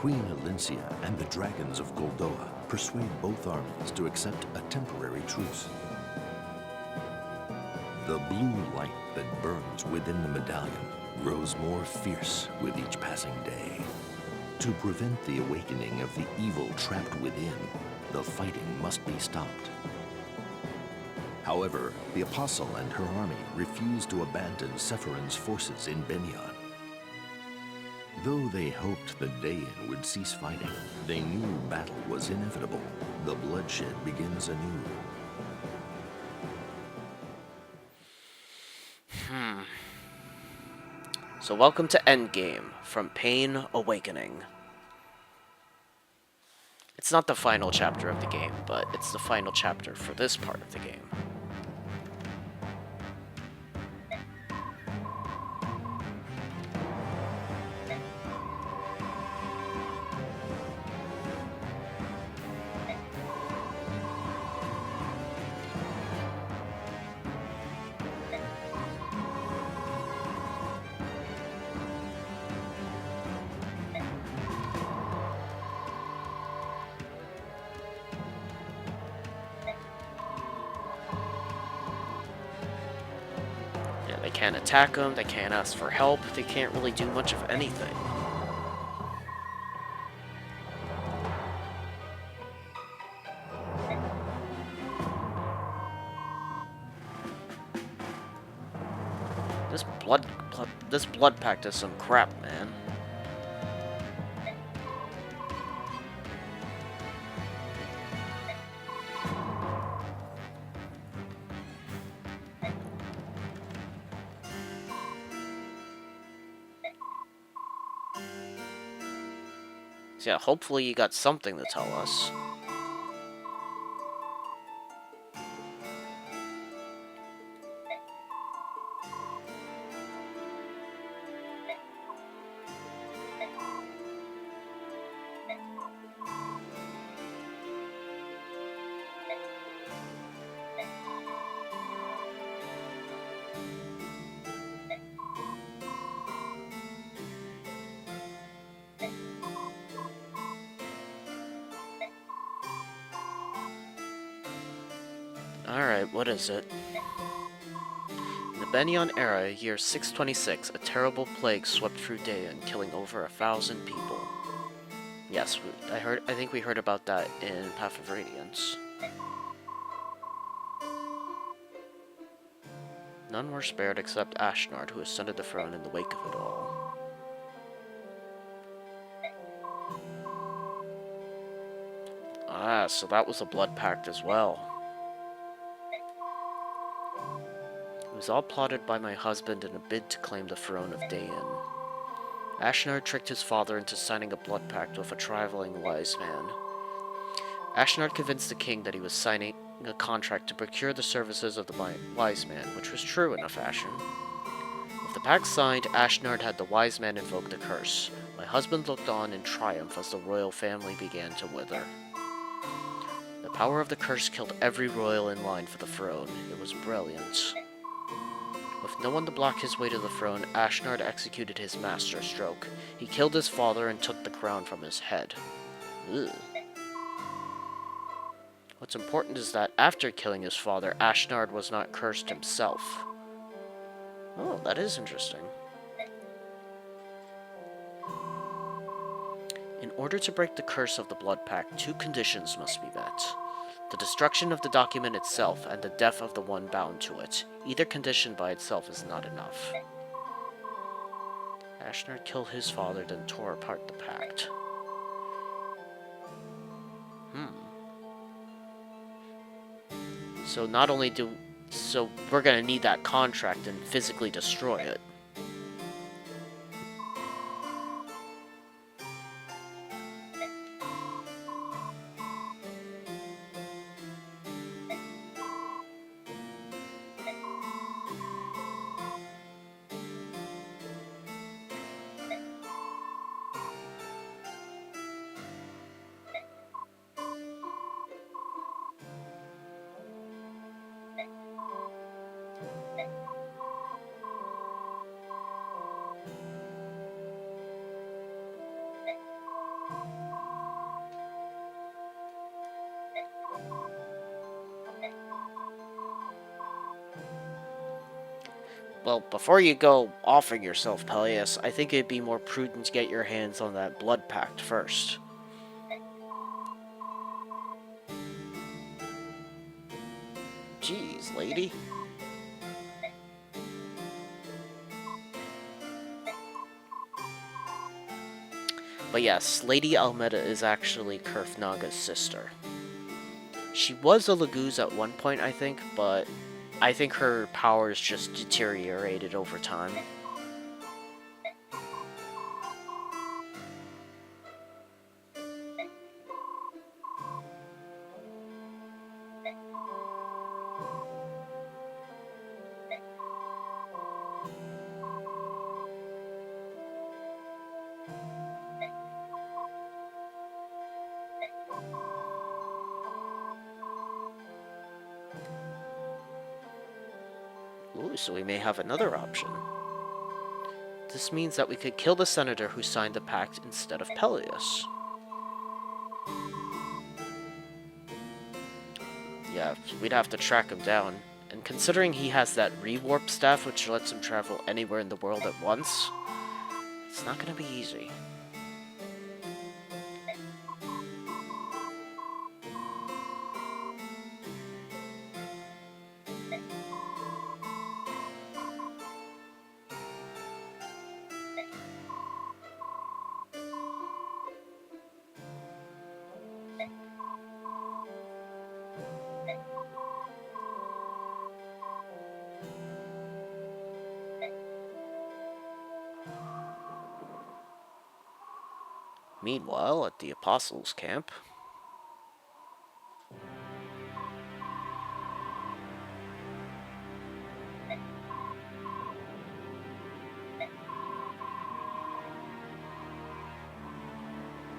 Queen Elincia and the dragons of Goldoa persuade both armies to accept a temporary truce. The blue light that burns within the medallion grows more fierce with each passing day. To prevent the awakening of the evil trapped within, the fighting must be stopped. However, the Apostle and her army refuse to abandon Sephiron's forces in Benyon. Though they hoped the Daein would cease fighting, they knew battle was inevitable. The bloodshed begins anew. So welcome to Endgame, From Pain Awakening. It's not the final chapter of the game, but it's the final chapter for this part of the game. They can't attack them, they can't ask for help, they can't really do much of anything. This blood pact is some crap, man. So yeah, hopefully you got something to tell us. Alright, what is it? In the Benyon era, year 626, a terrible plague swept through Daein, killing over 1,000 people. Yes, I think we heard about that in Path of Radiance. None were spared except Ashnard, who ascended the throne in the wake of it all. Ah, so that was a blood pact as well. It was all plotted by my husband in a bid to claim the throne of Daein. Ashnard tricked his father into signing a blood pact with a traveling wise man. Ashnard convinced the king that he was signing a contract to procure the services of the wise man, which was true in a fashion. With the pact signed, Ashnard had the wise man invoke the curse. My husband looked on in triumph as the royal family began to wither. The power of the curse killed every royal in line for the throne. It was brilliant. With no one to block his way to the throne, Ashnard executed his master stroke. He killed his father and took the crown from his head. Ugh. What's important is that after killing his father, Ashnard was not cursed himself. Oh, that is interesting. In order to break the curse of the Blood Pact, 2 conditions must be met. The destruction of the document itself and the death of the one bound to it. Either condition by itself is not enough. Ashnard killed his father, then tore apart the pact. So not only so we're gonna need that contract and physically destroy it. Well, before you go offing yourself, Peleus, I think it'd be more prudent to get your hands on that blood pact first. Jeez, lady. But yes, Lady Almeda is actually Kurfnaga's sister. She was a Laguz at one point, I think, but I think her powers just deteriorated over time. Ooh, so we may have another option. This means that we could kill the senator who signed the pact instead of Peleus. Yeah, we'd have to track him down. And considering he has that rewarp staff which lets him travel anywhere in the world at once, it's not gonna be easy. Meanwhile, at the Apostles' camp...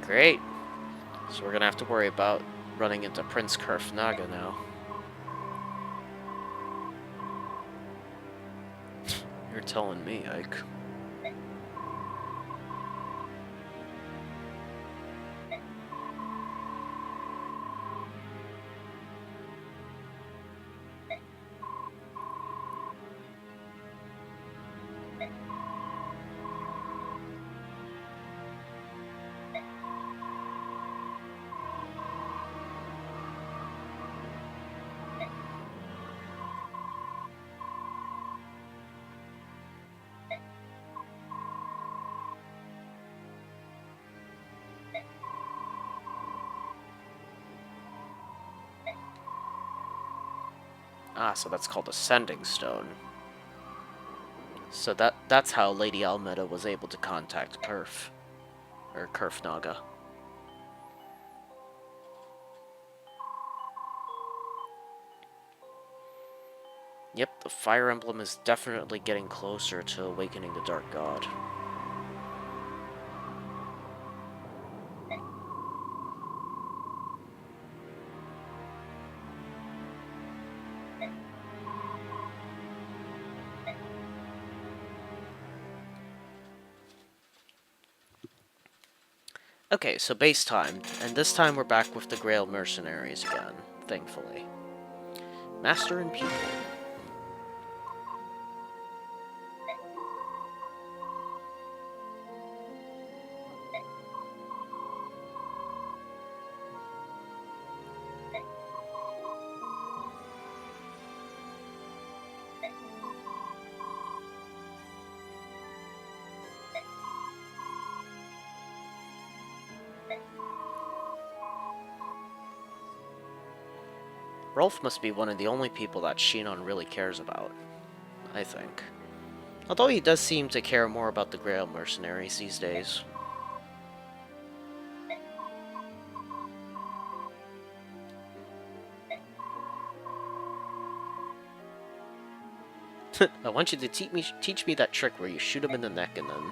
Great. So we're gonna have to worry about running into Prince Kurfnaga now. You're telling me, Ike. Ah, so that's called a sending stone. So that's how Lady Almeda was able to contact Kurfnaga. Yep, the Fire Emblem is definitely getting closer to awakening the Dark God. Okay, so base time, and this time we're back with the Grail Mercenaries again, thankfully. Master and Pupil. Rolf must be one of the only people that Shinon really cares about, I think. Although he does seem to care more about the Grail Mercenaries these days. I want you to teach me that trick where you shoot him in the neck and then...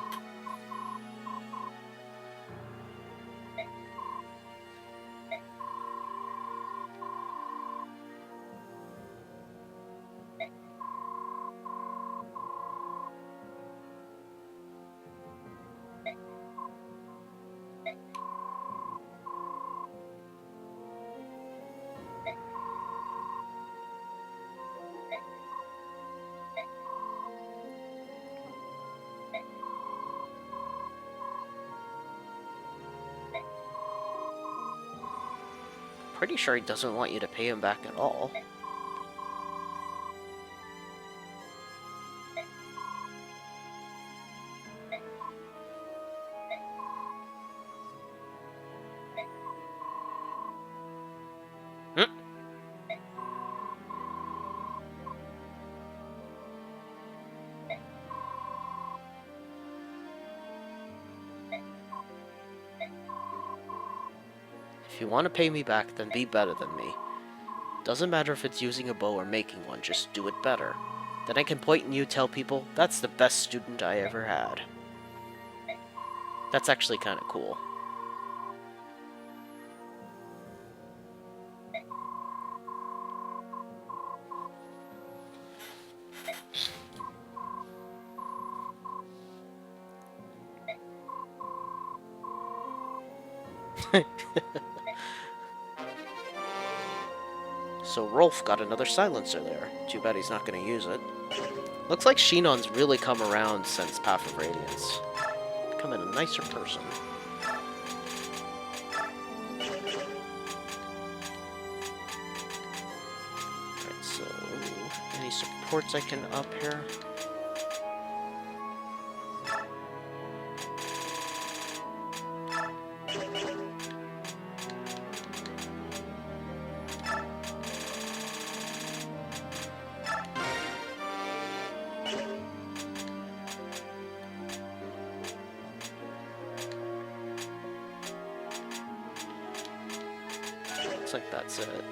Pretty sure he doesn't want you to pay him back at all. If you want to pay me back, then be better than me. Doesn't matter if it's using a bow or making one, just do it better. Then I can point and you tell people, that's the best student I ever had. That's actually kind of cool. So Rolf got another silencer there. Too bad he's not going to use it. Looks like Shinon's really come around since Path of Radiance. Becoming a nicer person. Alright, so... any supports I can up here? Looks like that's it.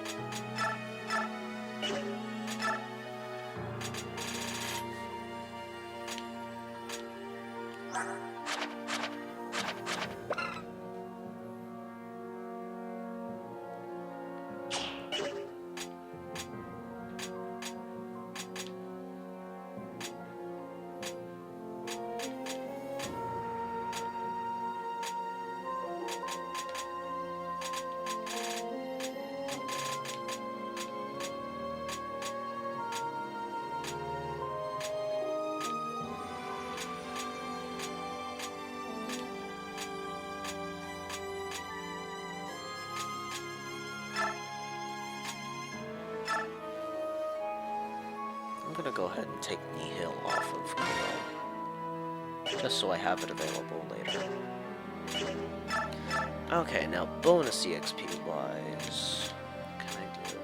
I'm gonna go ahead and take Nihil off of Kuro, just so I have it available later. Okay, now bonus EXP wise, what can I do?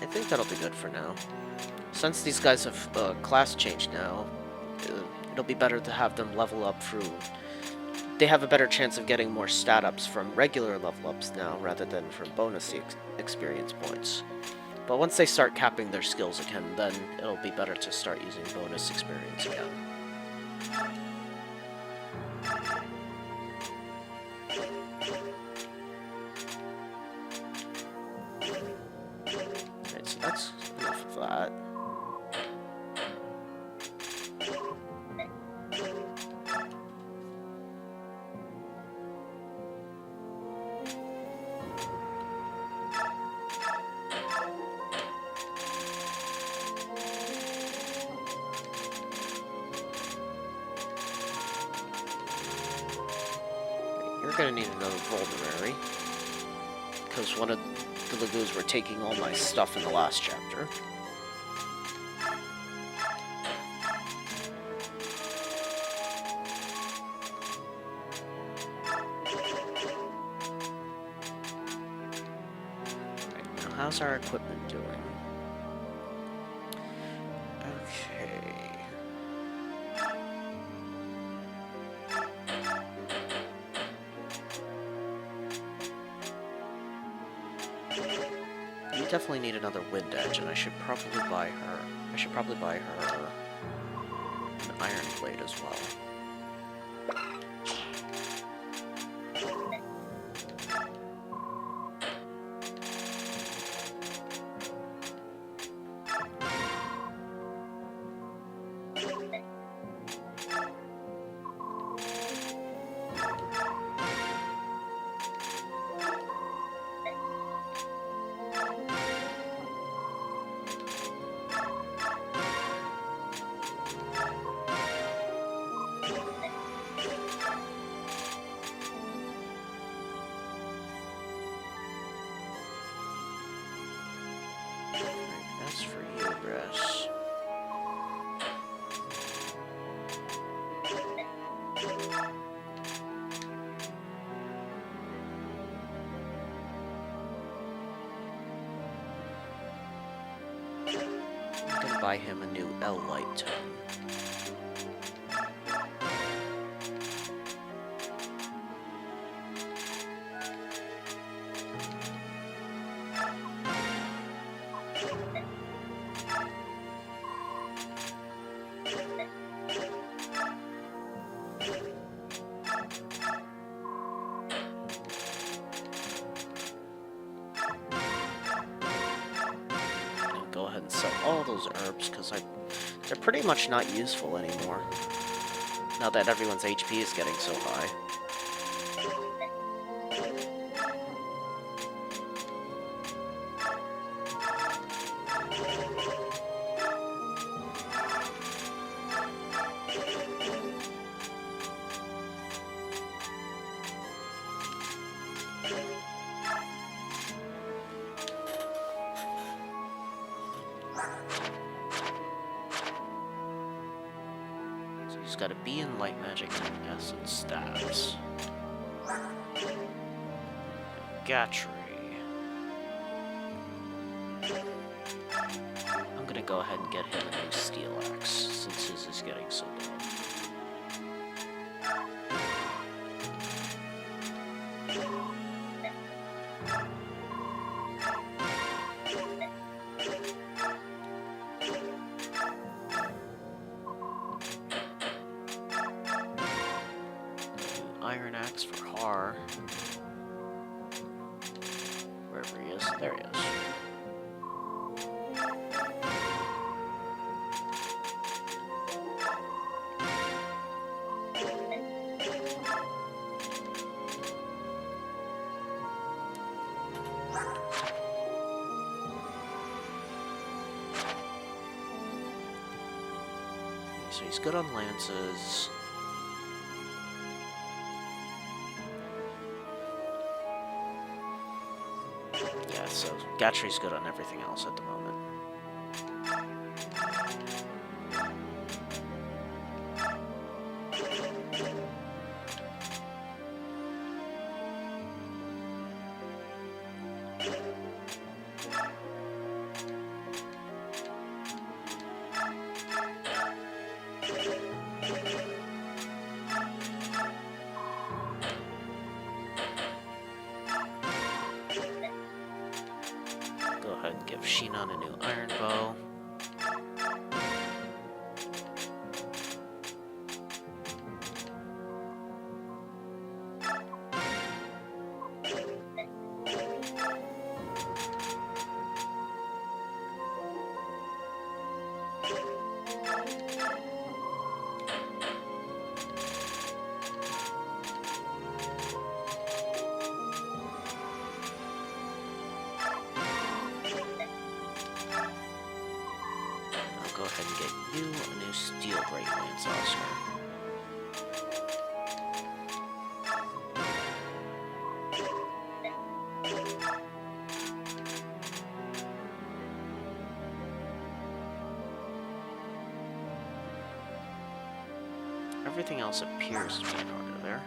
I think that'll be good for now. Since these guys have class changed now, it'll be better to have them level up through... They have a better chance of getting more stat ups from regular level ups now, rather than from bonus experience points. But once they start capping their skills again, then it'll be better to start using bonus experience again. That's enough of that. You're gonna need another vulnerary, because one of the Lagoos were taking all my stuff in the last chapter. how's our equipment doing? Okay. You definitely need another wind edge, and I should probably buy her. I should probably buy her an iron blade as well. That's for you, Bress. I'm gonna buy him a new L light tone. Go ahead and sell all those herbs because they're pretty much not useful anymore. Now that everyone's HP is getting so high. He's got a B in light magic and an S in stabs. Gatry. I'm gonna go ahead and get him a new steel axe since his is getting so low. Iron axe for Har. Wherever he is, there he is. So he's good on lances. Yeah, so Gatry's good on everything else at the moment. Go ahead and give Shinon a new iron bow. Go ahead and get you a new steel great lance, Oscar. Everything else appears to be in order there.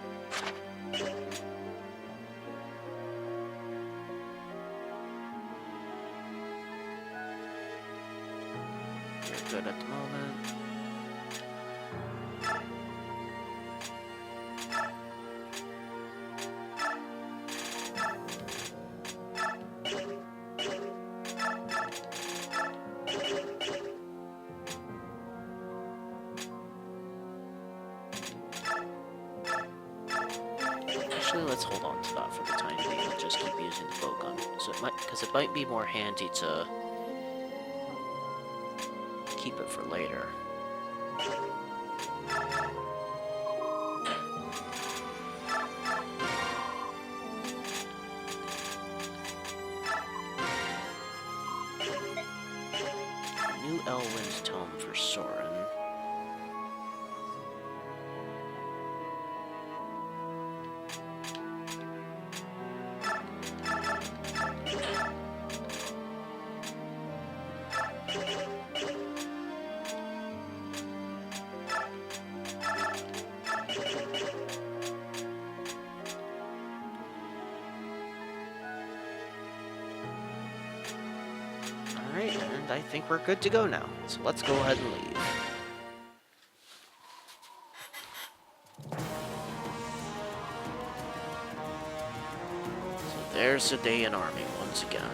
good at the moment. Actually, let's hold on to that for the time being and just keep using the bow gun. So because it might be more handy to keep it for later. New Elwyn's tome for Soren. Alright, and I think we're good to go now. So let's go ahead and leave. So there's the day in army once again.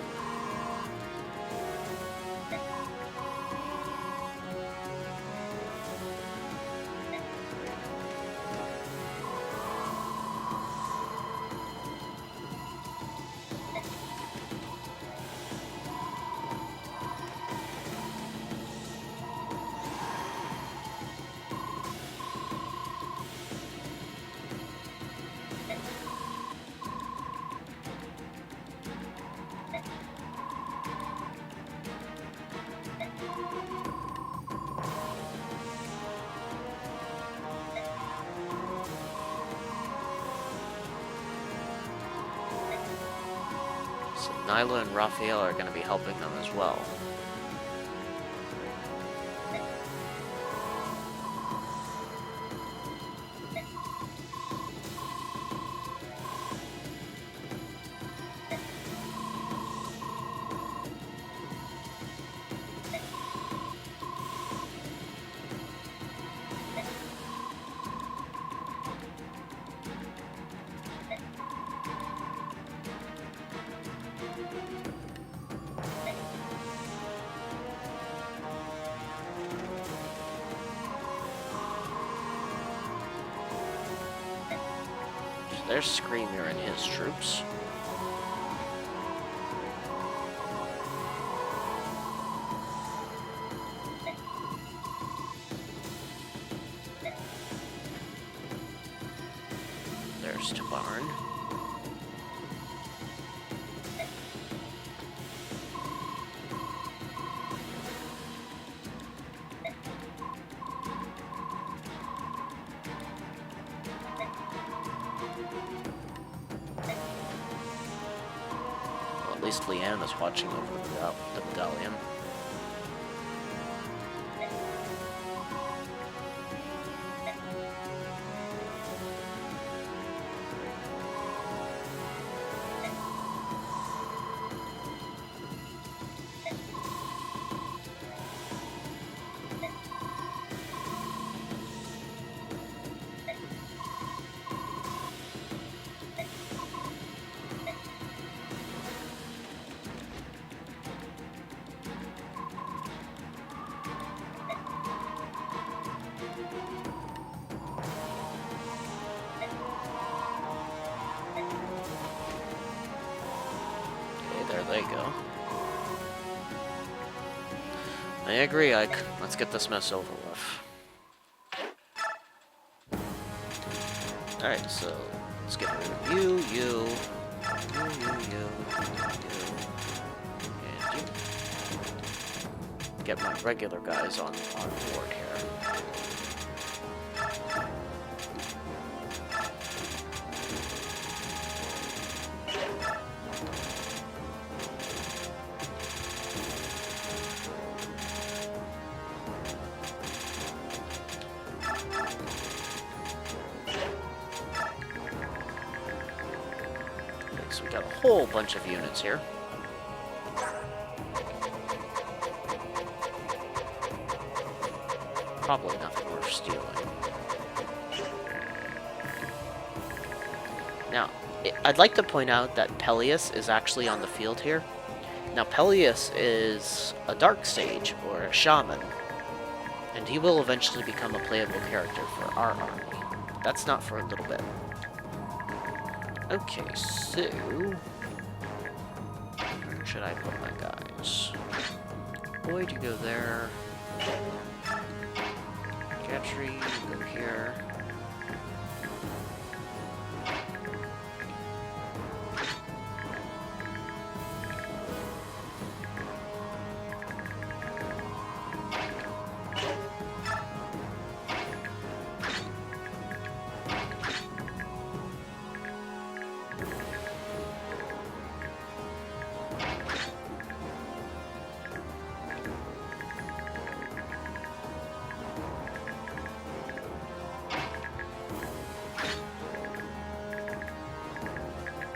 So Nyla and Raphael are going to be helping them as well. There's Screamer and his troops. There's Tabarn. At least Leanne is watching over the medallion. There they go. I agree, Ike. Let's get this mess over with. Alright, so let's get rid of you, and you. Get my regular guys on board here. So we got a whole bunch of units here. probably nothing worth stealing. Now, I'd like to point out that Peleus is actually on the field here. Now, Peleus is a dark sage, or a shaman, and he will eventually become a playable character for our army. That's not for a little bit. Okay, so... where should I put my guys? Boyd, you go there. Gatry, you go here.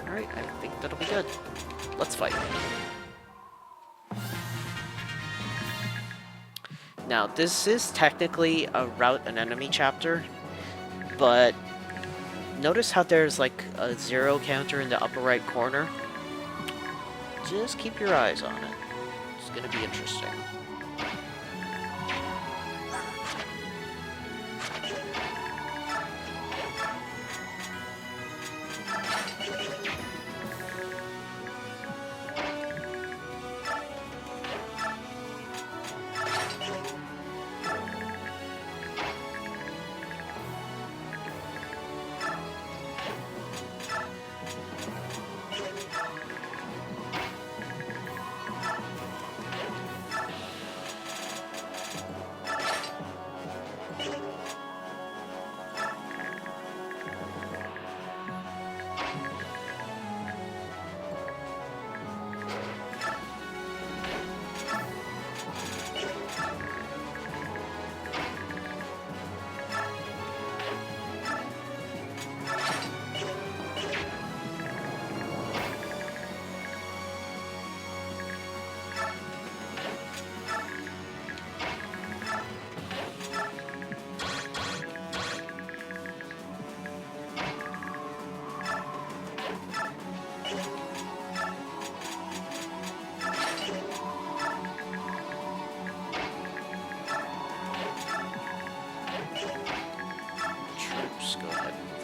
Alright, I think that'll be good. Let's fight. Now, this is technically a route an enemy chapter, but notice how there's like a 0 counter in the upper right corner? Just keep your eyes on it. It's gonna be interesting.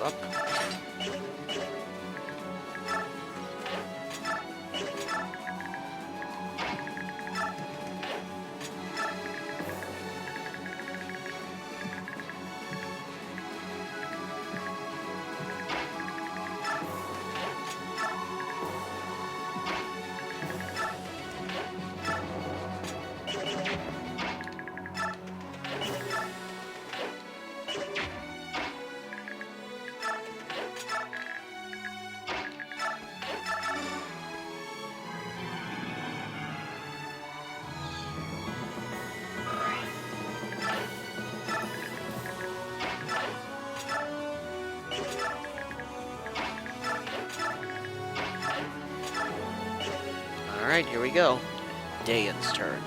Up. Alright, here we go. Dayan's turn.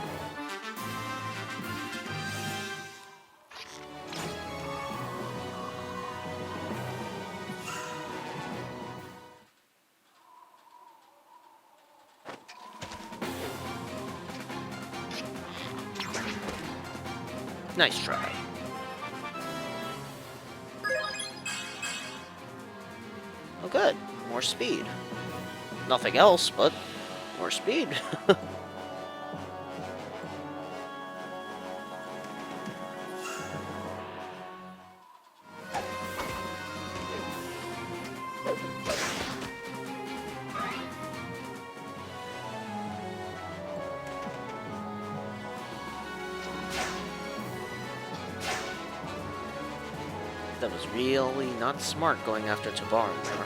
Nice try. Oh good, more speed. Nothing else, but more speed. That was really not smart going after Tabarin there.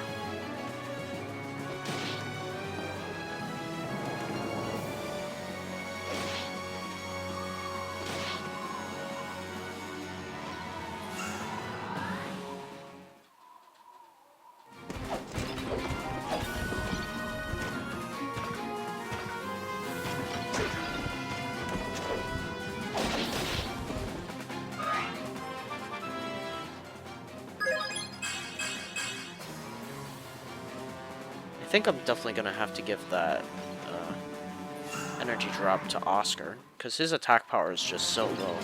think I'm definitely gonna have to give that energy drop to Oscar, because his attack power is just so low.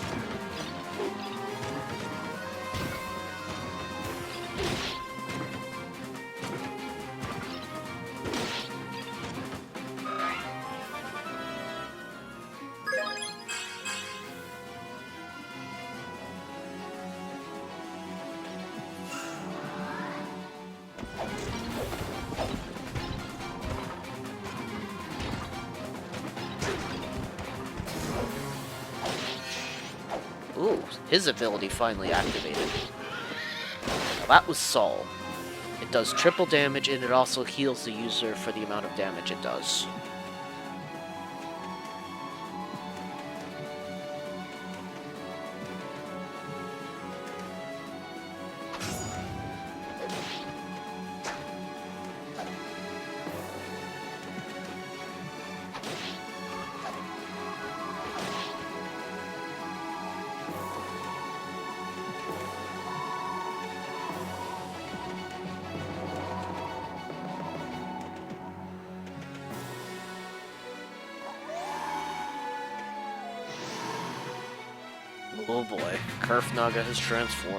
Ooh, his ability finally activated. Now that was Sol. It does triple damage and it also heals the user for the amount of damage it does. Oh boy, Kerf Naga has transformed.